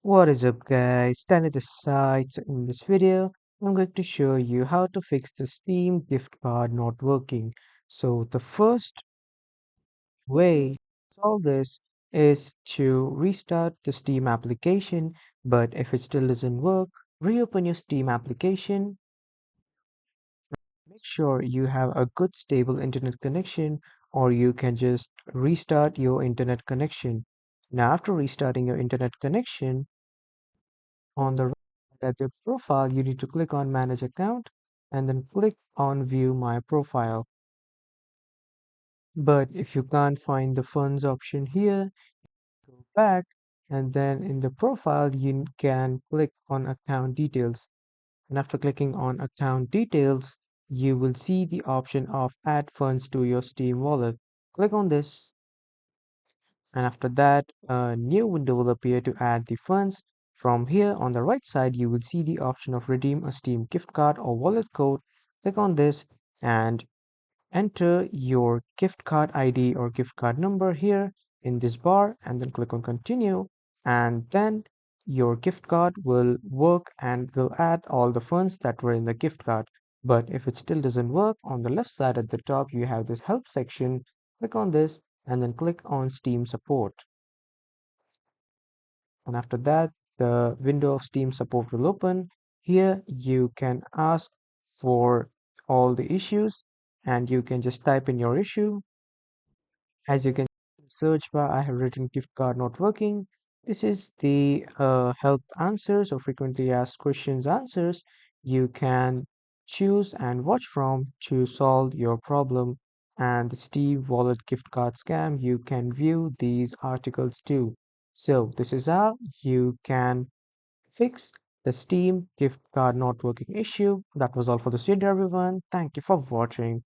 What is up guys, Stanley this side. So in this video, I'm going to show you how to fix the Steam gift card not working. So the first way to solve this is to restart the Steam application, but if it still doesn't work, reopen your Steam application. Make sure you have a good stable internet connection or you can just restart your internet connection. Now after restarting your internet connection, on the right at the profile, you need to click on Manage Account and then click on View My Profile. But if you can't find the funds option here, go back and then in the profile, you can click on Account Details. And after clicking on Account Details, you will see the option of Add Funds to your Steam wallet. Click on this, and after that a new window will appear to add the funds. From here on the right side you will see the option of redeem a Steam gift card or wallet code. Click on this and enter your gift card ID or gift card number here in this bar and then click on continue, and then your gift card will work and will add all the funds that were in the gift card. But if it still doesn't work, on the left side at the top you have this help section. Click on this and then click on Steam support, and after that the window of Steam support will open. Here you can ask for all the issues and you can just type in your issue. As you can see in the search bar, I have written gift card not working. This is the help answers or frequently asked questions answers you can choose and watch from to solve your problem. And the Steam Wallet gift card scam, you can view these articles too. So this is how you can fix the Steam gift card not working issue. That was all for this video, everyone. Thank you for watching.